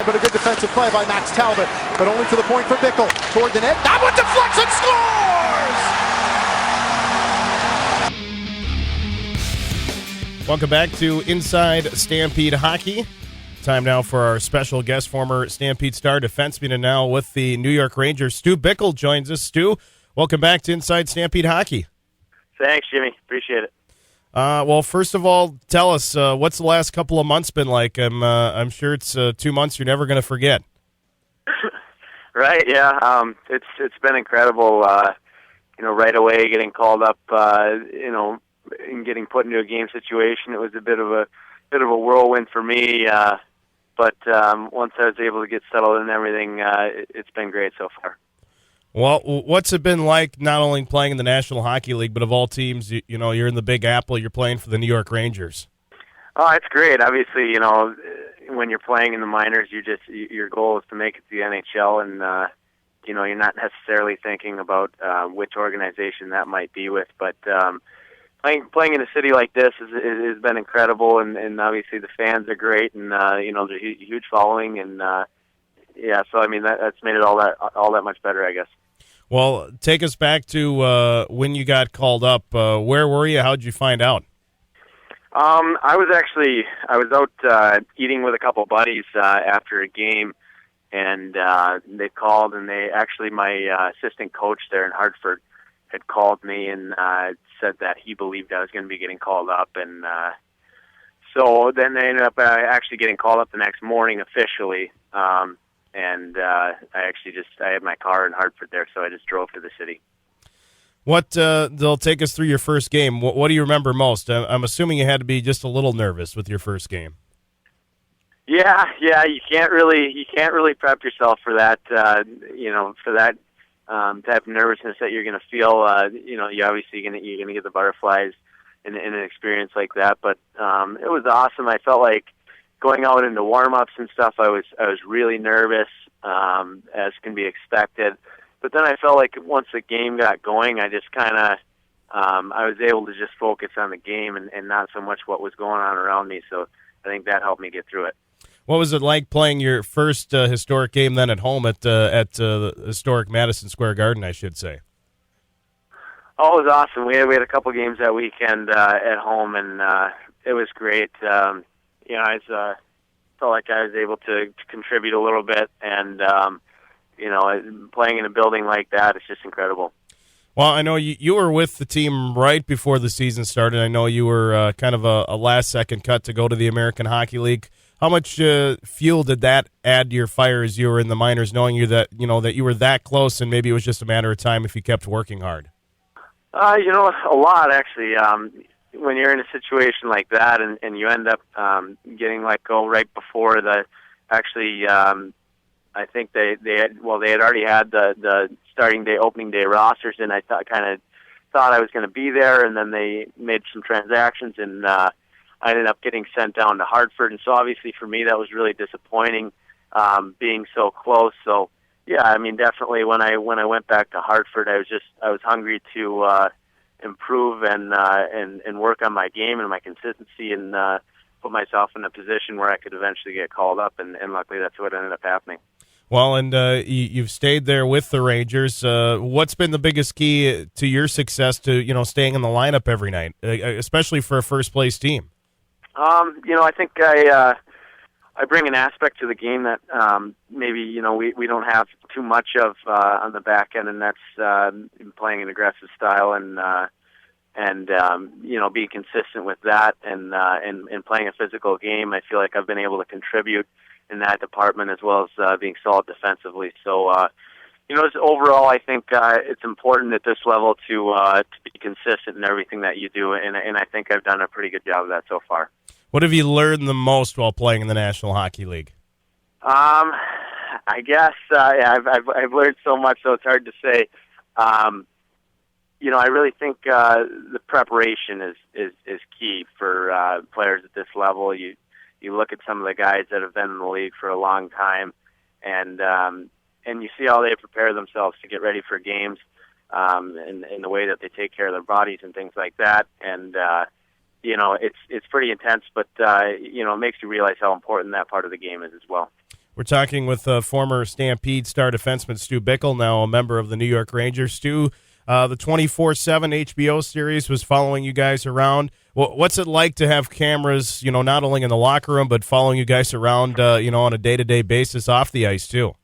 But a good defensive play by Max Talbot, but only to the point for Bickel. Toward the net, that one deflects and scores! Welcome back to Inside Stampede Hockey. Time now for our special guest, former Stampede star, defenseman, and now with the New York Rangers, Stu Bickel joins us. Stu, welcome back to Inside Stampede Hockey. Thanks, Jimmy. Appreciate it. Well, first of all, tell us, what's the last couple of months been like? I'm sure it's 2 months you're never going to forget. Right, yeah. It's been incredible, right away getting called up, and getting put into a game situation. It was a bit of a whirlwind for me, but once I was able to get settled and everything, it's been great so far. Well, what's it been like not only playing in the National Hockey League, but of all teams, you're in the Big Apple, you're playing for the New York Rangers? Oh, it's great. Obviously, when you're playing in the minors, your goal is to make it to the NHL, and you're not necessarily thinking about which organization that might be with. But playing in a city like this has been incredible, and obviously the fans are great, and there's a huge following, and so I mean that's made it all that much better, I guess. Well, take us back to when you got called up. Where were you? How'd you find out? I was out eating with a couple buddies after a game, and they called, and my assistant coach there in Hartford had called me and said that he believed I was going to be getting called up, and so then they ended up actually getting called up the next morning officially. And I had my car in Hartford there, so I just drove to the city. They'll take us through your first game. What do you remember most? I'm assuming you had to be just a little nervous with your first game. Yeah, you can't really prep yourself for that, type of nervousness that you're going to feel. You obviously you're going to get the butterflies in an experience like that, but it was awesome. I felt like going out into warm-ups and stuff, I was really nervous, as can be expected. But then I felt like once the game got going, I just kind of, I was able to just focus on the game and not so much what was going on around me. So I think that helped me get through it. What was it like playing your first historic game then at home at the historic Madison Square Garden, I should say? Oh, it was awesome. We had a couple games that weekend at home, and it was great. I felt like I was able to contribute a little bit, and playing in a building like that, it's just incredible. Well, I know you were with the team right before the season started. I know you were kind of a last-second cut to go to the American Hockey League. How much fuel did that add to your fire as you were in the minors, knowing that you were that close, and maybe it was just a matter of time if you kept working hard? A lot, actually. When you're in a situation like that and you end up getting let go right before I think they had already had the starting day, opening day rosters, and I thought I was going to be there, and then they made some transactions, and I ended up getting sent down to Hartford, and so obviously for me that was really disappointing, being so close. So yeah, I mean definitely when I went back to Hartford, I was hungry to improve and work on my game and my consistency, and put myself in a position where I could eventually get called up, and luckily that's what ended up happening. Well, and you've stayed there with the Rangers. What's been the biggest key to your success to staying in the lineup every night, especially for a first place team? I think I bring an aspect to the game that maybe we don't have too much of on the back end, and that's playing an aggressive style and being consistent with that and playing a physical game. I feel like I've been able to contribute in that department as well as being solid defensively. So just overall, I think it's important at this level to be consistent in everything that you do, and I think I've done a pretty good job of that so far. What have you learned the most while playing in the National Hockey League? I guess I've learned so much, so it's hard to say. I really think the preparation is key for players at this level. You look at some of the guys that have been in the league for a long time, and you see how they prepare themselves to get ready for games, in the way that they take care of their bodies and things like that. And it's pretty intense, but it makes you realize how important that part of the game is as well. We're talking with former Stampede star defenseman Stu Bickel, now a member of the New York Rangers. Stu, the 24/7 HBO series was following you guys around. What's it like to have cameras, not only in the locker room, but following you guys around, on a day-to-day basis off the ice too?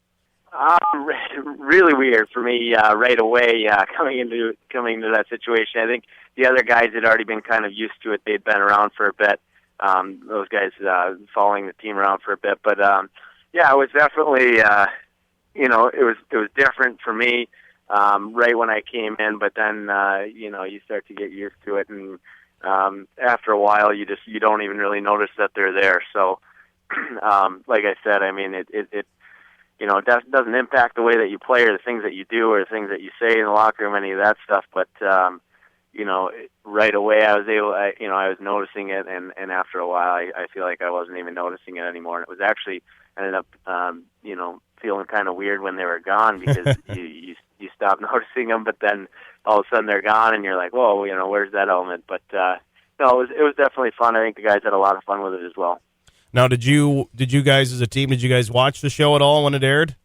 Really weird for me right away coming into that situation. I think the other guys had already been kind of used to it. They'd been around for a bit. Those guys following the team around for a bit, but yeah, it was definitely it was different for me right when I came in. But then you start to get used to it, and after a while, you don't even really notice that they're there. So, like I said, I mean it doesn't impact the way that you play or the things that you do or the things that you say in the locker room, any of that stuff. But right away I was noticing it, and after a while I feel like I wasn't even noticing it anymore. And it was actually ended up feeling kind of weird when they were gone, because you stop noticing them, but then all of a sudden they're gone, and you're like, whoa, where's that element? But no, it was definitely fun. I think the guys had a lot of fun with it as well. Now, did you guys as a team, did you guys watch the show at all when it aired?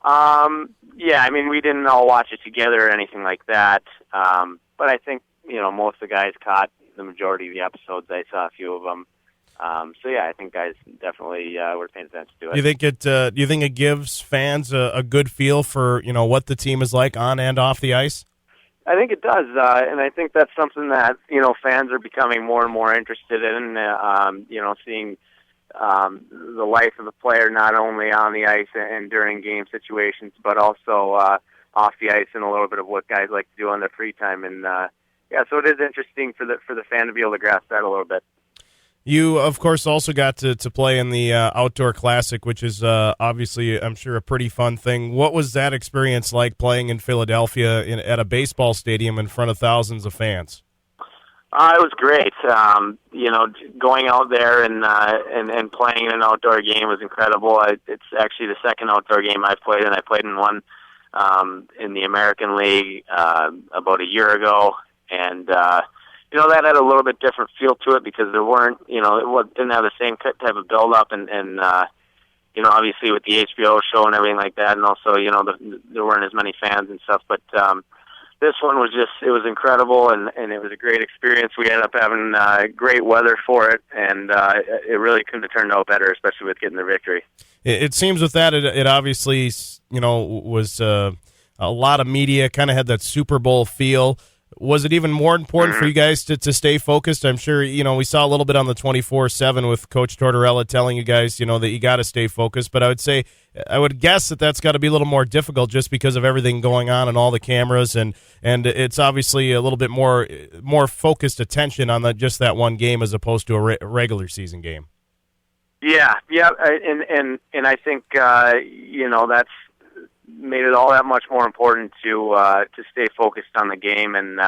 Yeah, I mean, we didn't all watch it together or anything like that. But I think, most of the guys caught the majority of the episodes. I saw a few of them. So yeah, I think guys definitely were paying attention to it. Do you think it gives fans a good feel for, what the team is like on and off the ice? I think it does, and I think that's something that fans are becoming more and more interested in. Seeing the life of the player not only on the ice and during game situations, but also off the ice, and a little bit of what guys like to do on their free time. And so it is interesting for the fan to be able to grasp that a little bit. You, of course, also got to play in the Outdoor Classic, which is obviously, I'm sure, a pretty fun thing. What was that experience like, playing in Philadelphia at a baseball stadium in front of thousands of fans? It was great. Going out there and playing in an outdoor game was incredible. It's actually the second outdoor game I've played in. I played in one in the American League about a year ago, and that had a little bit different feel to it, because there weren't, it didn't have the same type of build-up, and obviously with the HBO show and everything like that, and also, there weren't as many fans and stuff, but this one was it was incredible, and it was a great experience. We ended up having great weather for it, and it really couldn't have turned out better, especially with getting the victory. It seems with that, it obviously, was a lot of media, kind of had that Super Bowl feel. Was it even more important for you guys to stay focused? I'm sure, we saw a little bit on the 24/7 with Coach Tortorella telling you guys, that you got to stay focused. But I would guess that's got to be a little more difficult just because of everything going on and all the cameras, and it's obviously a little bit more focused attention on just that one game as opposed to a regular season game. Yeah, and I think that's made it all that much more important to stay focused on the game, and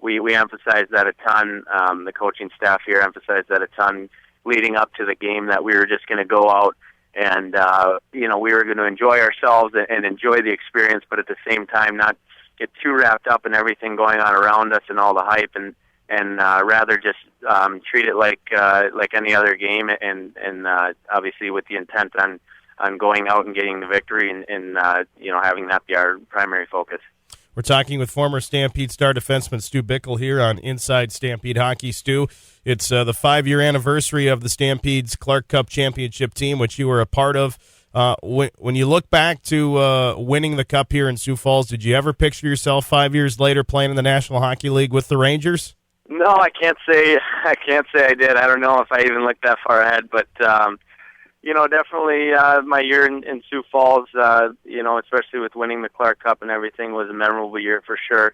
we emphasized that a ton. The coaching staff here emphasized that a ton leading up to the game, that we were just going to go out and we were going to enjoy ourselves and enjoy the experience, but at the same time not get too wrapped up in everything going on around us and all the hype, and rather just treat it like any other game, and obviously with the intent on going out and getting the victory, and having that be our primary focus. We're talking with former Stampede star defenseman Stu Bickel here on Inside Stampede Hockey. Stu, it's the 5-year anniversary of the Stampede's Clark Cup championship team, which you were a part of. When you look back to winning the Cup here in Sioux Falls, did you ever picture yourself 5 years later playing in the National Hockey League with the Rangers? No, I can't say I did. I don't know if I even looked that far ahead, but definitely my year in Sioux Falls, especially with winning the Clark Cup and everything, was a memorable year for sure.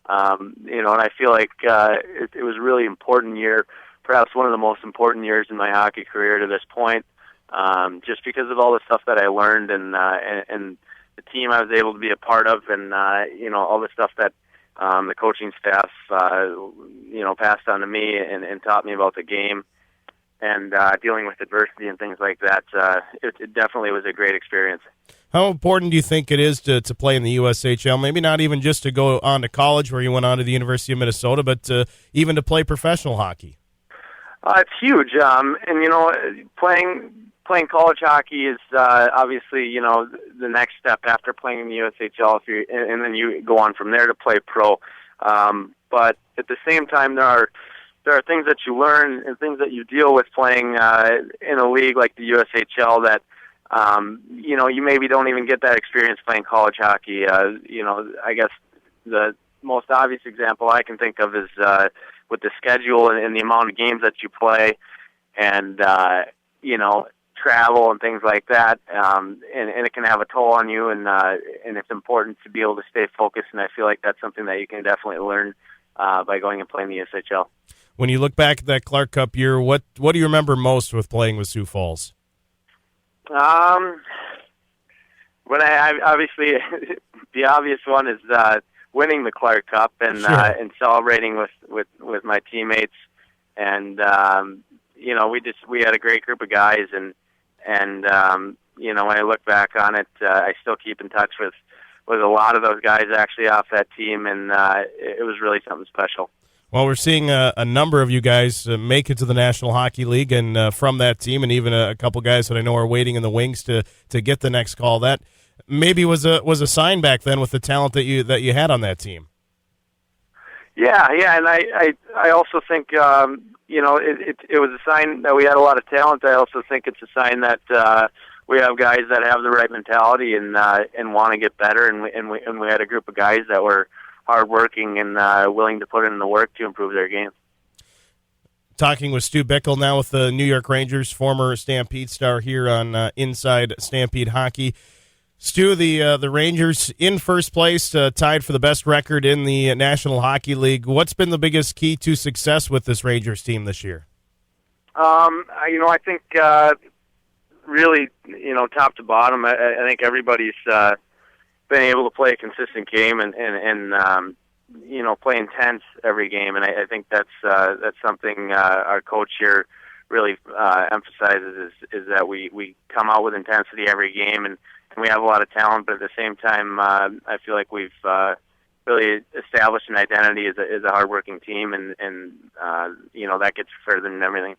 And I feel like it was a really important year, perhaps one of the most important years in my hockey career to this point, just because of all the stuff that I learned, and the team I was able to be a part of, and all the stuff that the coaching staff passed on to me and taught me about the game, and dealing with adversity and things like that. It definitely was a great experience. How important do you think it is to play in the USHL? Maybe not even just to go on to college where you went on to the University of Minnesota, but even to play professional hockey? It's huge. And, playing playing college hockey is obviously, the next step after playing in the USHL, and then you go on from there to play pro. But at the same time, there are things that you learn and things that you deal with playing in a league like the USHL that you maybe don't even get that experience playing college hockey. I guess the most obvious example I can think of is with the schedule and the amount of games that you play, and travel and things like that, and it can have a toll on you, and it's important to be able to stay focused, and I feel like that's something that you can definitely learn by going and playing the USHL. When you look back at that Clark Cup year, what do you remember most with playing with Sioux Falls? When I obviously the obvious one is winning the Clark Cup and Sure. And celebrating with my teammates, and we had a great group of guys, and when I look back on it, I still keep in touch with a lot of those guys actually off that team, and it was really something special. Well, we're seeing a number of you guys make it to the National Hockey League, and from that team, and even a couple guys that I know are waiting in the wings to get the next call. That maybe was a sign back then with the talent that you had on that team. Yeah, and I also think it was a sign that we had a lot of talent. I also think it's a sign that we have guys that have the right mentality and want to get better, and we had a group of guys that were hardworking and willing to put in the work to improve their game. Talking with Stu Bickel now with the New York Rangers, former Stampede star here on Inside Stampede Hockey. Stu, the Rangers in first place, tied for the best record in the National Hockey League. What's been the biggest key to success with this Rangers team this year? I think really, top to bottom, I think everybody's been able to play a consistent game and play intense every game, and I think that's something our coach here really emphasizes is that we come out with intensity every game, and we have a lot of talent, but at the same time, I feel like we've really established an identity as a hardworking team, and that gets further than everything.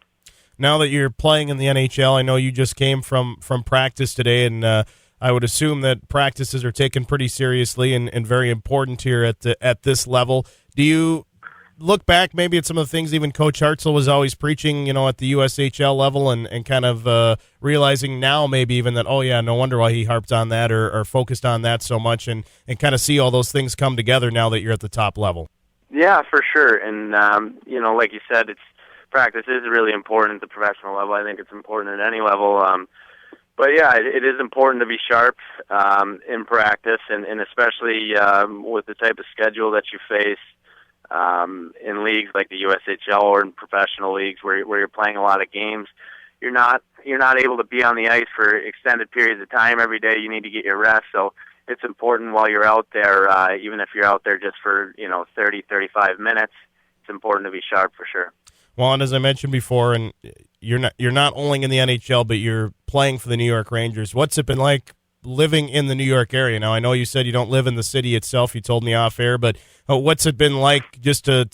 Now that you're playing in the NHL, I know you just came from practice today, and I would assume that practices are taken pretty seriously and very important here at this level. Do you look back maybe at some of the things even Coach Hartzell was always preaching, at the USHL level, and kind of realizing now maybe even that, oh yeah, no wonder why he harped on that or focused on that so much, and kind of see all those things come together now that you're at the top level? Yeah, for sure. And, like you said, practice is really important at the professional level. I think it's important at any level. But yeah, it is important to be sharp in practice, and especially with the type of schedule that you face in leagues like the USHL or in professional leagues where you're playing a lot of games. You're not able to be on the ice for extended periods of time every day. You need to get your rest, so it's important while you're out there, even if you're out there just for 30, 35 minutes. It's important to be sharp for sure. Well, and as I mentioned before, and you're not only in the NHL, but you're playing for the New York Rangers. What's it been like living in the New York area? Now, I know you said you don't live in the city itself. You told me off air, but what's it been like just to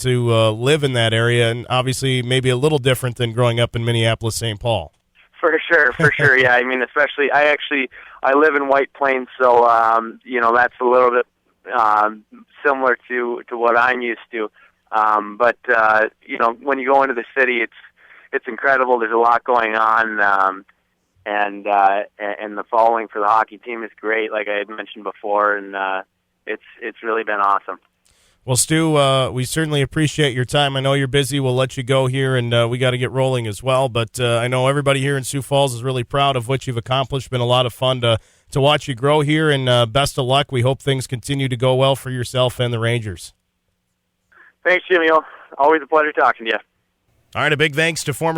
live in that area? And obviously, maybe a little different than growing up in Minneapolis, St. Paul. For sure. Yeah, I mean, especially I live in White Plains, so that's a little bit similar to what I'm used to. But when you go into the city, it's incredible. There's a lot going on, and the following for the hockey team is great, like I had mentioned before, and it's really been awesome. Well, Stu, we certainly appreciate your time. I know you're busy. We'll let you go here, and we got to get rolling as well. But I know everybody here in Sioux Falls is really proud of what you've accomplished. Been a lot of fun to watch you grow here, and best of luck. We hope things continue to go well for yourself and the Rangers. Thanks, Jimmy. Always a pleasure talking to you. All right, a big thanks to former